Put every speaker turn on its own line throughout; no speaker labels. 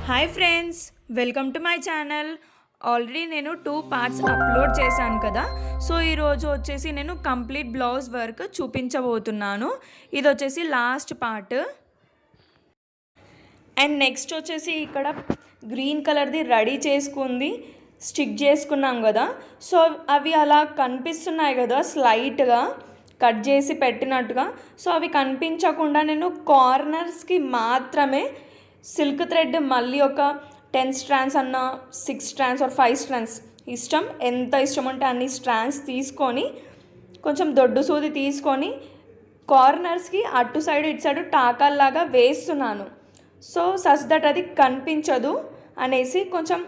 Hi friends, welcome to my channel. Already నేను 2 parts upload చేశాను కదా. సో ఈరోజు వచ్చేసి నేను కంప్లీట్ బ్లౌజ్ వర్క్ చూపించబోతున్నాను. ఇది వచ్చేసి లాస్ట్ పార్ట్. అండ్ నెక్స్ట్ వచ్చేసి ఇక్కడ గ్రీన్ కలర్ది రెడీ చేసుకుంది స్టిక్ చేసుకున్నాం కదా. సో అవి అలా కనిపిస్తున్నాయి కదా స్లైట్గా కట్ చేసి పెట్టినట్టుగా. సో అవి కనిపించకుండా నేను కార్నర్స్కి మాత్రమే సిల్క్ థ్రెడ్ మళ్ళీ ఒక 10 స్ట్రాండ్స్ అన్న 6 స్ట్రాండ్స్ ఆర్ 5 స్ట్రాండ్స్ ఇష్టం, ఎంత ఇష్టం ఉంటే అన్ని స్ట్రాండ్స్ తీసుకొని కొంచెం దొడ్డు సూది తీసుకొని కార్నర్స్కి అటు సైడ్ ఇటు సైడ్ టాకాల్లాగా వేస్తున్నాను. సో సచ్ దట్ అది కనిపించదు అనేసి కొంచెం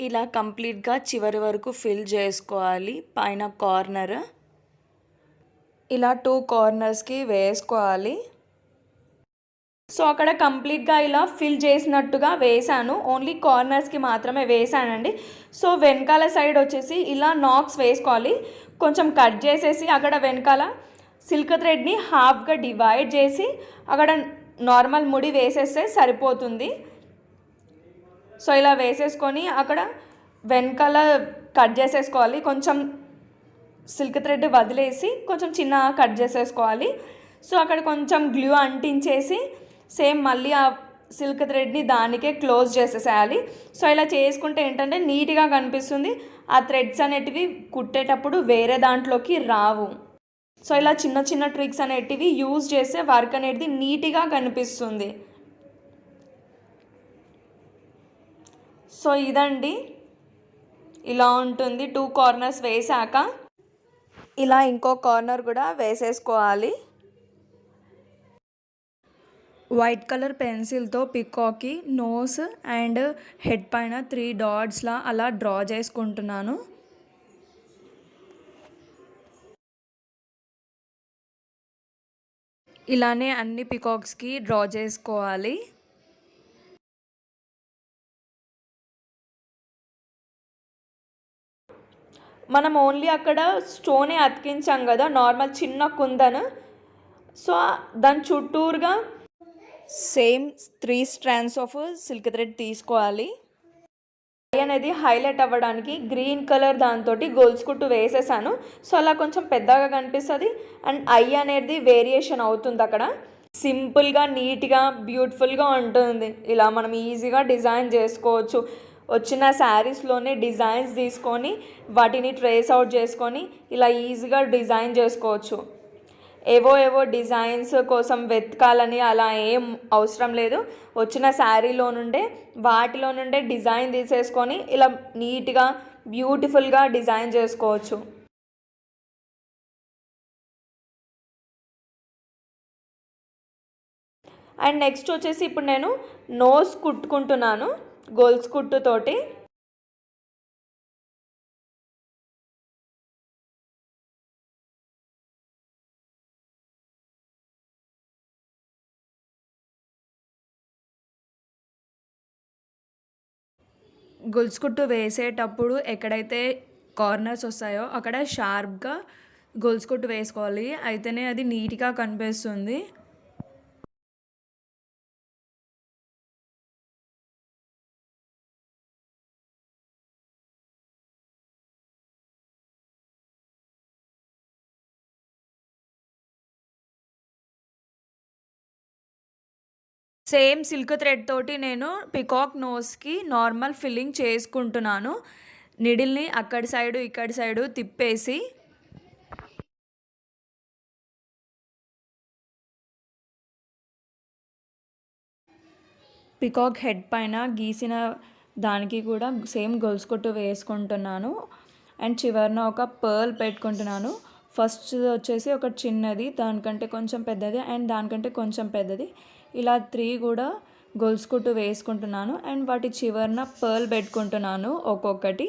ఇలా కంప్లీట్గా చివరి వరకు ఫిల్ చేసుకోవాలి. పైన కార్నర్ ఇలా 2 కార్నర్స్కి వేసుకోవాలి. సో అక్కడ కంప్లీట్గా ఇలా ఫిల్ చేసినట్టుగా వేసాను, ఓన్లీ కార్నర్స్కి మాత్రమే వేసానండి. సో వెనకాల సైడ్ వచ్చేసి ఇలా నాక్స్ వేసుకోవాలి. కొంచెం కట్ చేసేసి అక్కడ వెనకాల సిల్క్ థ్రెడ్ని హాఫ్గా డివైడ్ చేసి అక్కడ నార్మల్ ముడి వేసేస్తే సరిపోతుంది. సో ఇలా వేసేసుకొని అక్కడ వెనకాల కట్ చేసేసుకోవాలి. కొంచెం సిల్క్ థ్రెడ్ వదిలేసి కొంచెం చిన్న కట్ చేసేసుకోవాలి. సో అక్కడ కొంచెం గ్లూ అంటించేసి సేమ్ మళ్ళీ ఆ సిల్క్ థ్రెడ్ని దానికే క్లోజ్ చేసేసేయాలి. సో ఇలా చేసుకుంటే ఏంటంటే నీట్గా కనిపిస్తుంది. ఆ థ్రెడ్స్ అనేటివి కుట్టేటప్పుడు వేరే దాంట్లోకి రావు. సో ఇలా చిన్న చిన్న ట్రిక్స్ అనేటివి యూజ్ చేస్తే వర్క్ అనేది నీట్గా కనిపిస్తుంది. సో ఇదండి, ఇలా ఉంటుంది. 2 కార్నర్స్ వేసాక ఇలా ఇంకో కార్నర్ కూడా వేసేసుకోవాలి. వైట్ కలర్ పెన్సిల్తో పికాక్కి నోస్ అండ్ హెడ్ పైన 3 డాట్స్లా అలా డ్రా చేసుకుంటున్నాను. ఇలానే అన్ని పికాక్స్కి డ్రా చేసుకోవాలి. మనం ఓన్లీ అక్కడ స్టోనే అతికించాం కదా, నార్మల్ చిన్న కుందన్. సో దాని చుట్టూరుగా same 3 strands of silk thread తీసుకోవాలి. ఐ అనేది హైలైట్ అవ్వడానికి గ్రీన్ కలర్ దాంతో గోల్స్ కుట్టు వేసేసాను. సో అలా కొంచెం పెద్దగా కనిపిస్తుంది అండ్ ఐ అనేది వేరియేషన్ అవుతుంది. అక్కడ సింపుల్గా నీట్గా బ్యూటిఫుల్గా ఉంటుంది. ఇలా మనం ఈజీగా డిజైన్ చేసుకోవచ్చు. వచ్చిన శారీస్లోనే డిజైన్స్ తీసుకొని వాటిని ట్రేస్ అవుట్ చేసుకొని ఇలా ఈజీగా డిజైన్ చేసుకోవచ్చు. ఏవో డిజైన్స్ కోసం వెతకాలని అలా ఏం అవసరం లేదు. వచ్చిన శారీలో నుండే వాటిలో నుండే డిజైన్ తీసేసుకొని ఇలా నీట్గా బ్యూటిఫుల్గా డిజైన్ చేసుకోవచ్చు. అండ్ నెక్స్ట్ వచ్చేసి ఇప్పుడు నేను నోస్ కుట్టుకుంటున్నాను గోల్స్ కుట్టుతోటి. గొలుసు కుట్టు వేసేటప్పుడు ఎక్కడైతే కార్నర్స్ వస్తాయో అక్కడ షార్ప్గా గొలుసు కుట్టు వేసుకోవాలి, అయితేనే అది నీట్గా కనిపిస్తుంది. సేమ్ సిల్క్ థ్రెడ్ తోటి నేను పికాక్ నోస్కి నార్మల్ ఫిల్లింగ్ చేసుకుంటున్నాను. నిడిల్ని అక్కడి సైడు ఇక్కడి సైడు తిప్పేసి పికాక్ హెడ్ పైన గీసిన దానికి కూడా సేమ్ గొలుసు కుట్టు వేసుకుంటున్నాను. అండ్ చివరిన ఒక పర్ల్ పెట్టుకుంటున్నాను. ఫస్ట్ వచ్చేసి ఒక చిన్నది, దానికంటే కొంచెం పెద్దది అండ్ దానికంటే కొంచెం పెద్దది, ఇలా 3 కూడా గొలుసు కుట్టు వేసుకుంటున్నాను. అండ్ వాటి చివరన పర్ల్ పెట్టుకుంటున్నాను ఒక్కొక్కటి.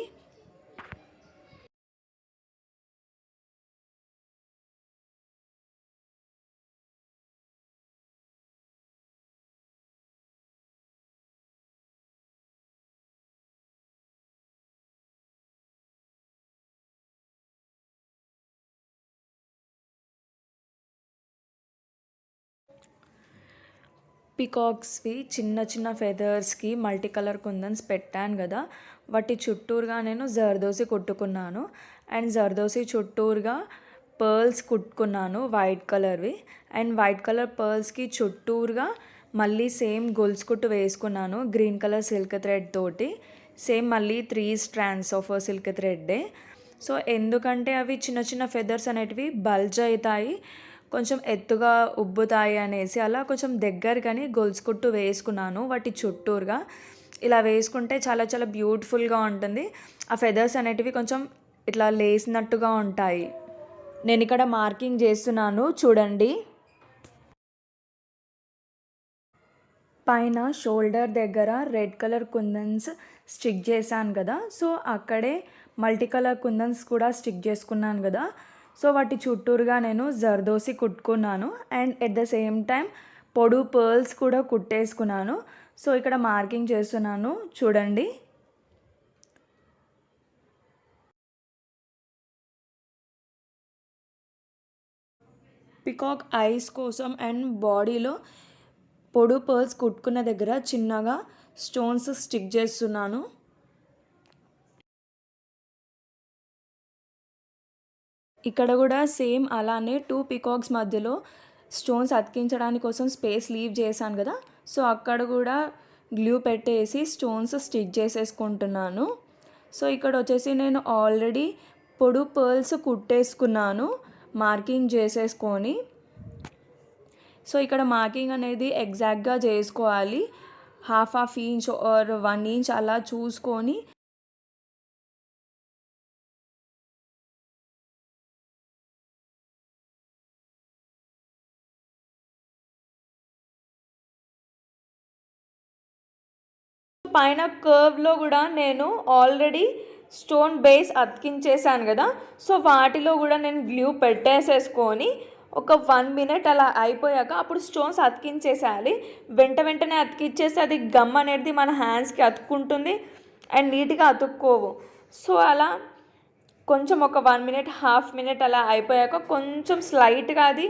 పికాక్స్వి చిన్న చిన్న ఫెదర్స్కి మల్టీ కలర్ కుందన్స్ పెట్టాను కదా, వాటి చుట్టూరుగా నేను జర్దోసి కుట్టుకున్నాను. అండ్ జర్దోసి చుట్టూరుగా పర్ల్స్ కుట్టుకున్నాను వైట్ కలర్వి. అండ్ వైట్ కలర్ పర్ల్స్కి చుట్టూరుగా మళ్ళీ సేమ్ గొలుసు కుట్టు వేసుకున్నాను గ్రీన్ కలర్ సిల్క్ థ్రెడ్ తోటి. సేమ్ మళ్ళీ 3 స్ట్రాండ్స్ ఆఫ్ సిల్క్ థ్రెడ్డే. సో ఎందుకంటే అవి చిన్న చిన్న ఫెదర్స్ అనేటివి బల్జ్ అవుతాయి, కొంచెం ఎత్తుగా ఉబ్బుతాయి అనేసి అలా కొంచెం దగ్గరగాని గొలుసు కుట్టు వేసుకున్నాను వాటి చుట్టూరుగా. ఇలా వేసుకుంటే చాలా చాలా బ్యూటిఫుల్గా ఉంటుంది. ఆ ఫెదర్స్ అనేటివి కొంచెం ఇట్లా లేసినట్టుగా ఉంటాయి. నేను ఇక్కడ మార్కింగ్ చేస్తున్నాను చూడండి. పైన షోల్డర్ దగ్గర రెడ్ కలర్ కుందన్స్ స్టిక్ చేశాను కదా, సో అక్కడే మల్టీ కలర్ కుందన్స్ కూడా స్టిక్ చేసుకున్నాను కదా. సో వాటి చుట్టూరుగా నేను జర్దోసి కుట్టుకున్నాను and at the same time పొడు పర్ల్స్ కూడా కుట్టేసుకున్నాను. సో ఇక్కడ మార్కింగ్ చేస్తున్నాను చూడండి. పికాక్ ఐస్ కోసం అండ్ బాడీలో పొడు పర్ల్స్ కుట్టుకున్న దగ్గర చిన్నగా స్టోన్స్ స్టిక్ చేస్తున్నాను. ఇక్కడ కూడా సేమ్ అలానే 2 పికాక్స్ మధ్యలో స్టోన్స్ అతికించడానికి కోసం స్పేస్ లీవ్ చేశాను కదా, సో అక్కడ కూడా గ్లూ పెట్టేసి స్టోన్స్ స్టిక్ చేసేసుకుంటున్నాను. సో ఇక్కడ వచ్చేసి నేను ఆల్రెడీ పొడు పర్ల్స్ కుట్టేసుకున్నాను మార్కింగ్ చేసేసుకొని. సో ఇక్కడ మార్కింగ్ అనేది ఎగ్జాక్ట్గా చేసుకోవాలి, హాఫ్ ఇంచ్ ఆర్ 1 ఇంచ్ అలా చూసుకొని పైన కర్వ్లో కూడా నేను ఆల్రెడీ స్టోన్ బేస్ అతికించేసాను కదా, సో వాటిలో కూడా నేను గ్లూ పెట్టేసేసుకొని ఒక 1 మినిట్ అలా అయిపోయాక అప్పుడు స్టోన్స్ అతికించేసేయాలి. వెంటనే అతికిచ్చేసి అది గమ్ అనేది మన హ్యాండ్స్కి అతుక్కుంటుంది అండ్ నీట్గా అతుక్కోవు. సో అలా కొంచెం ఒక 1 మినిట్ హాఫ్ మినిట్ అలా అయిపోయాక కొంచెం స్లైట్గా అది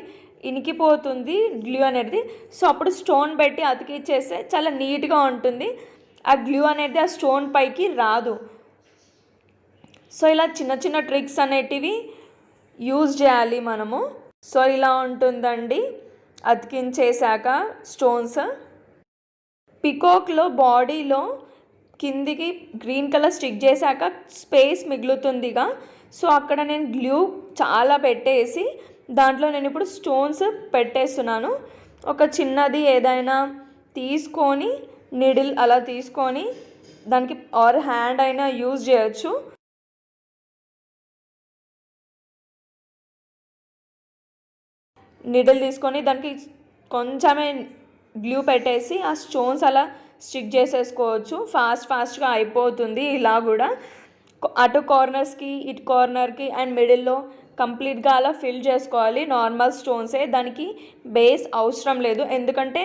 ఇనికిపోతుంది గ్లూ అనేది. సో అప్పుడు స్టోన్ పెట్టి అతికిచ్చేస్తే చాలా నీట్గా ఉంటుంది, ఆ గ్లూ అనేది ఆ స్టోన్ పైకి రాదు. సో ఇలా చిన్న చిన్న ట్రిక్స్ అనేటివి యూజ్ చేయాలి మనము. సో ఇలా ఉంటుందండి అతికించేశాక స్టోన్స్. పికాక్లో బాడీలో కిందికి గ్రీన్ కలర్ స్టిక్ చేశాక స్పేస్ మిగులుతుందిగా, సో అక్కడ నేను గ్లూ చాలా పెట్టేసి దాంట్లో నేను ఇప్పుడు స్టోన్స్ పెట్టేస్తున్నాను. ఒక చిన్నది ఏదైనా తీసుకొని నీడిల్ అలా తీసుకొని దానికి ఆర్ హ్యాండ్ అయినా యూజ్ చేయొచ్చు. నీడిల్ తీసుకొని దానికి కొంచెమే గ్లూ పెట్టేసి ఆ స్టోన్స్ అలా స్టిక్ చేసేసుకోవచ్చు. ఫాస్ట్గా అయిపోతుంది. ఇలా కూడా అటు కార్నర్స్కి ఇటు కార్నర్కి అండ్ మిడిల్లో కంప్లీట్గా అలా ఫిల్ చేసుకోవాలి. నార్మల్ స్టోన్సే, దానికి బేస్ అవసరం లేదు ఎందుకంటే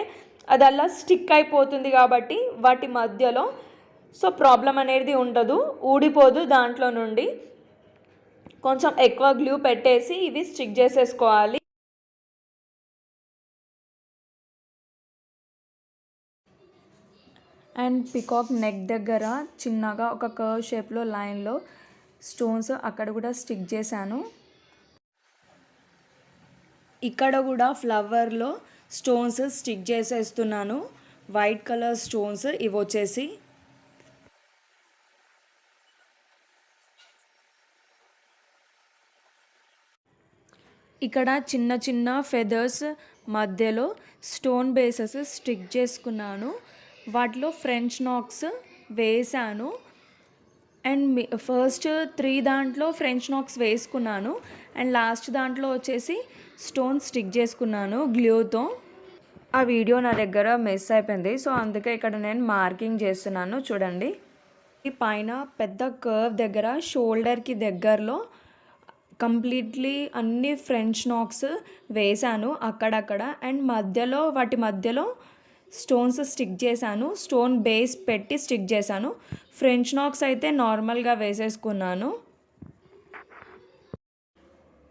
అది అలా స్టిక్ అయిపోతుంది కాబట్టి వాటి మధ్యలో. సో ప్రాబ్లం అనేది ఉండదు, ఊడిపోదు దాంట్లో నుండి. కొంచెం ఎక్కువ గ్లూ పెట్టేసి ఇవి స్టిక్ చేసేసుకోవాలి. అండ్ పికాక్ నెక్ దగ్గర చిన్నగా ఒక కర్వ్ షేప్లో లైన్లో స్టోన్స్ అక్కడ కూడా స్టిక్ చేశాను. ఇక్కడ కూడా ఫ్లవర్లో స్టోన్స్ స్టిక్ చేసేస్తున్నాను, వైట్ కలర్ స్టోన్స్ ఇవి వచ్చేసి. ఇక్కడ చిన్న చిన్న ఫెదర్స్ మధ్యలో స్టోన్ బేసెస్ స్టిక్ చేసుకున్నాను, వాటిలో ఫ్రెంచ్ నాక్స్ వేసాను. అండ్ ఫస్ట్ 3 దాంట్లో ఫ్రెంచ్ నాక్స్ వేసుకున్నాను అండ్ లాస్ట్ దాంట్లో వచ్చేసి స్టోన్ స్టిక్ చేసుకున్నాను గ్లూతో. ఆ వీడియో నా దగ్గర మిస్ అయిపోయింది, సో అందుకే ఇక్కడ నేను మార్కింగ్ చేస్తున్నాను చూడండి. ఈ పైన పెద్ద కర్వ్ దగ్గర షోల్డర్కి దగ్గరలో కంప్లీట్లీ అన్ని ఫ్రెంచ్ నాక్స్ వేసాను అక్కడక్కడ. అండ్ మధ్యలో వాటి మధ్యలో స్టోన్స్ స్టిక్ చేశాను, స్టోన్ బేస్ పెట్టి స్టిక్ చేశాను. ఫ్రెంచ్ నాక్స్ అయితే నార్మల్గా వేసేసుకున్నాను.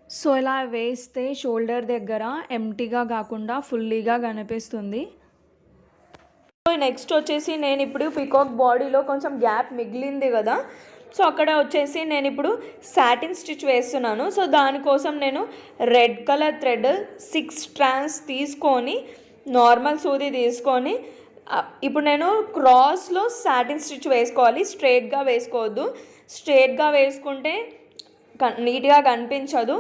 సో ఇలా వేస్తే షోల్డర్ దగ్గర ఎంటీగా కాకుండా ఫుల్లీగా కనిపిస్తుంది. సో నెక్స్ట్ వచ్చేసి నేను ఇప్పుడు పికాక్ బాడీలో కొంచెం గ్యాప్ మిగిలింది కదా, సో అక్కడ వచ్చేసి నేను ఇప్పుడు సాటిన్ స్టిచ్ వేస్తున్నాను. సో దానికోసం నేను రెడ్ కలర్ థ్రెడ్ 6 స్ట్రాండ్స్ తీసుకొని నార్మల్ సూది తీసుకొని ఇప్పుడు నేను క్రాస్లో సాటిన్ స్టిచ్ వేసుకోవాలి. స్ట్రైట్గా వేసుకోవద్దు, స్ట్రైట్గా వేసుకుంటే నీట్గా కనిపించదు.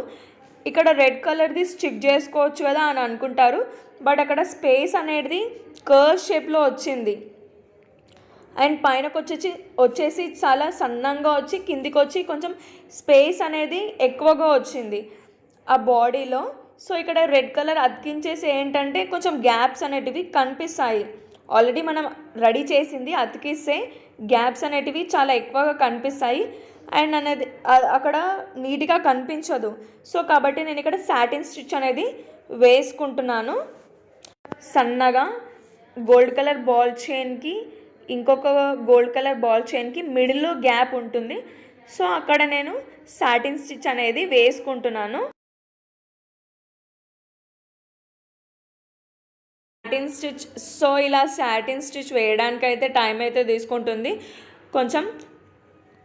ఇక్కడ రెడ్ కలర్ది స్టిక్ చేసుకోవచ్చు కదా అని అనుకుంటారు, బట్ అక్కడ స్పేస్ అనేది కర్వ్ షేప్లో వచ్చింది. అండ్ పైనకు వచ్చేసి చాలా సన్నంగా వచ్చి కిందికి వచ్చి కొంచెం స్పేస్ అనేది ఎక్కువగా వచ్చింది ఆ బాడీలో. సో ఇక్కడ రెడ్ కలర్ అతికించేసి ఏంటంటే కొంచెం గ్యాప్స్ అనేటివి కనిపిస్తాయి. ఆల్రెడీ మనం రెడీ చేసింది అతికిస్తే గ్యాప్స్ అనేటివి చాలా ఎక్కువగా కనిపిస్తాయి అండ్ అనేది అక్కడ నీట్గా కనిపించదు. సో కాబట్టి నేను ఇక్కడ సాటిన్ స్టిచ్ అనేది వేసుకుంటున్నాను. సన్నగా గోల్డ్ కలర్ బాల్ చైన్కి ఇంకొక గోల్డ్ కలర్ బాల్ చైన్కి మిడిల్లో గ్యాప్ ఉంటుంది, సో అక్కడ నేను సాటిన్ స్టిచ్ అనేది వేసుకుంటున్నాను. సాటిన్ స్టిచ్, సో ఇలా సాటిన్ స్టిచ్ వేయడానికి అయితే టైం అయితే తీసుకుంటుంది కొంచెం,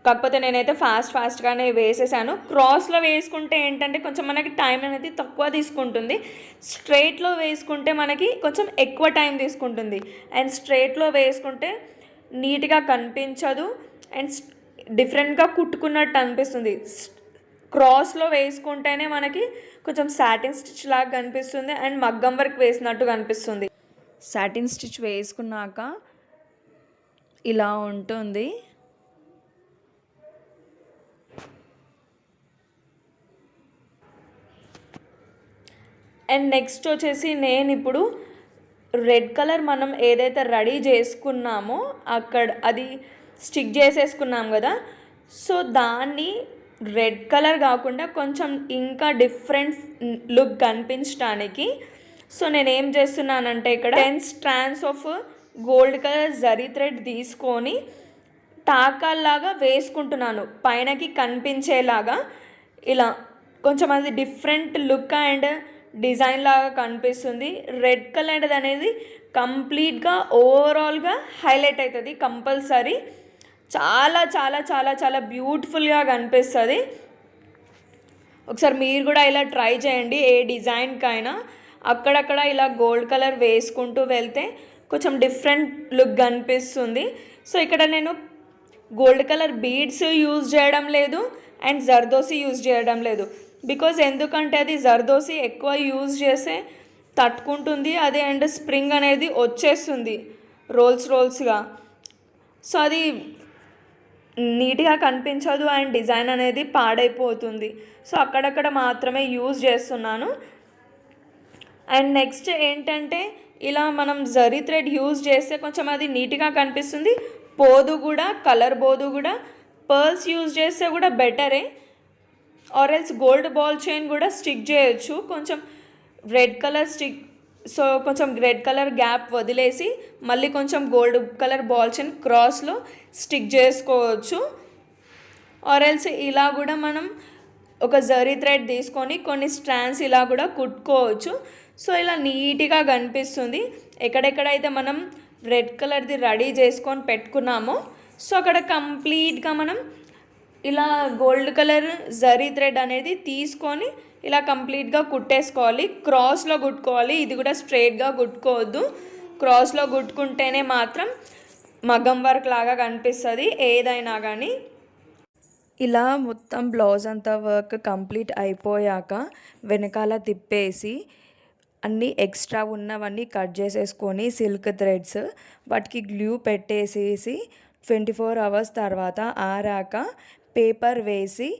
కాకపోతే నేనైతే ఫాస్ట్గానే వేసేసాను. క్రాస్లో వేసుకుంటే ఏంటంటే కొంచెం మనకి టైం అనేది తక్కువ తీసుకుంటుంది, స్ట్రైట్లో వేసుకుంటే మనకి కొంచెం ఎక్కువ టైం తీసుకుంటుంది. అండ్ స్ట్రైట్లో వేసుకుంటే నీట్గా కనిపించదు అండ్ డిఫరెంట్గా కుట్టుకున్నట్టు అనిపిస్తుంది. క్రాస్లో వేసుకుంటేనే మనకి కొంచెం సాటిన్ స్టిచ్ లాగా కనిపిస్తుంది అండ్ మగ్గం వర్క్ వేసినట్టు కనిపిస్తుంది. సాటిన్ స్టిచ్ వేసుకున్నాక ఇలా ఉంటుంది. అండ్ నెక్స్ట్ వచ్చేసి నేను ఇప్పుడు రెడ్ కలర్ మనం ఏదైతే రెడీ చేసుకున్నామో అక్కడ అది స్టిక్ చేసేసుకున్నాం కదా, సో దాన్ని రెడ్ కలర్ కాకుండా కొంచెం ఇంకా డిఫరెంట్ లుక్ కనిపించడానికి సో నేను ఏం చేస్తున్నానంటే ఇక్కడ 10 strands of gold colour zari thread తీసుకొని టాకాల్లాగా వేసుకుంటున్నాను పైనకి కనిపించేలాగా. ఇలా కొంచెం అది డిఫరెంట్ లుక్ అండ్ డిజైన్ లాగా కనిపిస్తుంది. రెడ్ కలర్ అనేది కంప్లీట్గా ఓవరాల్గా హైలైట్ అవుతుంది కంపల్సరీ. చాలా చాలా చాలా చాలా బ్యూటిఫుల్గా కనిపిస్తుంది. ఒకసారి మీరు కూడా ఇలా ట్రై చేయండి. ఏ డిజైన్కైనా అక్కడక్కడ ఇలా గోల్డ్ కలర్ వేసుకుంటూ వెళ్తే కొంచెం డిఫరెంట్ లుక్ కనిపిస్తుంది. సో ఇక్కడ నేను గోల్డ్ కలర్ బీడ్స్ యూజ్ చేయడం లేదు అండ్ జర్దోసి యూజ్ చేయడం లేదు, బికాజ్ ఎందుకంటే అది జర్దోసి ఎక్కువ యూజ్ చేస్తే తట్టుకుంటుంది అది అండ్ స్ప్రింగ్ అనేది వచ్చేస్తుంది రోల్స్గా, సో అది నీట్గా కనిపించదు అండ్ డిజైన్ అనేది పాడైపోతుంది. సో అక్కడక్కడ మాత్రమే యూజ్ చేస్తున్నాను. అండ్ నెక్స్ట్ ఏంటంటే ఇలా మనం జరీ థ్రెడ్ యూజ్ చేస్తే కొంచెం అది నీట్గా కనిపిస్తుంది, పోదు కూడా, కలర్ పోదు కూడా. పర్ల్స్ యూజ్ చేస్తే కూడా బెటరే, or else gold ball chain కూడా స్టిక్ చేయొచ్చు. కొంచెం రెడ్ కలర్ స్టిక్, సో కొంచెం రెడ్ కలర్ గ్యాప్ వదిలేసి మళ్ళీ కొంచెం గోల్డ్ కలర్ బాల్ చైన్ క్రాస్లో స్టిక్ చేసుకోవచ్చు. ఆర్ ఎల్స్ ఇలా కూడా మనం ఒక జరీ థ్రెడ్ తీసుకొని కొన్ని స్ట్రాండ్స్ ఇలా కూడా కుట్టుకోవచ్చు. సో ఇలా నీట్గా కనిపిస్తుంది. ఎక్కడెక్కడైతే మనం రెడ్ కలర్ది రెడీ చేసుకొని పెట్టుకున్నామో సో అక్కడ కంప్లీట్గా మనం ఇలా గోల్డ్ కలర్ జరీ థ్రెడ్ అనేది తీసుకొని ఇలా కంప్లీట్గా కుట్టేసుకోవాలి. క్రాస్లో కుట్టుకోవాలి, ఇది కూడా స్ట్రైట్గా కుట్టుకోవద్దు. క్రాస్లో కుట్టుకుంటేనే మాత్రం మగ్గం వర్క్ లాగా కనిపిస్తుంది ఏదైనా కానీ. ఇలా మొత్తం బ్లౌజ్ అంతా వర్క్ కంప్లీట్ అయిపోయాక వెనకాల తిప్పేసి అన్నీ ఎక్స్ట్రా ఉన్నవన్నీ కట్ చేసేసుకొని సిల్క్ థ్రెడ్స్ వాటికి గ్లూ పెట్టేసేసి 24 అవర్స్ తర్వాత ఆరాక పేపర్ వేసి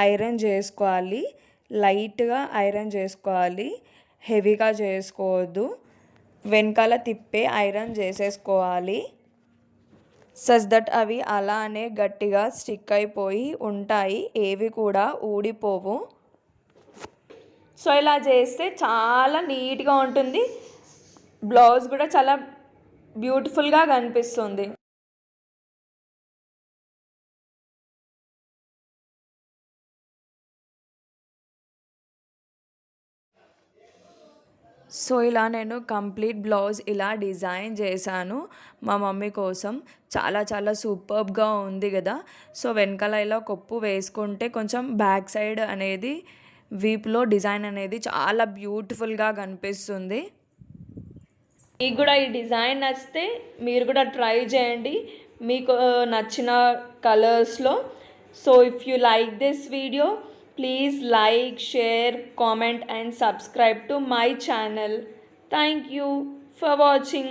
ఐరన్ చేసుకోవాలి. లైట్గా ఐరన్ చేసుకోవాలి, హెవీగా చేసుకోవద్దు. వెనకాల తిప్పే ఐరన్ చేసేసుకోవాలి, సచ్ దట్ అవి అలానే గట్టిగా స్టిక్ అయిపోయి ఉంటాయి, ఏవి కూడా ఊడిపోవు. సో ఇలా చేస్తే చాలా నీట్గా ఉంటుంది, బ్లౌజ్ కూడా చాలా బ్యూటిఫుల్గా కనిపిస్తుంది. సో ఇలా నేను కంప్లీట్ బ్లౌజ్ ఇలా డిజైన్ చేశాను మా మమ్మీ కోసం. చాలా చాలా సూపర్బ్గా ఉంది కదా. సో వెనకాల ఇలా కొప్పు వేసుకుంటే కొంచెం బ్యాక్ సైడ్ అనేది వీపులో డిజైన్ అనేది చాలా బ్యూటిఫుల్గా కనిపిస్తుంది. మీకు కూడా ఈ డిజైన్ నచ్చితే మీరు కూడా ట్రై చేయండి మీకు నచ్చిన కలర్స్లో. So if you like this video, please like, share, comment and subscribe to my channel. Thank you for watching.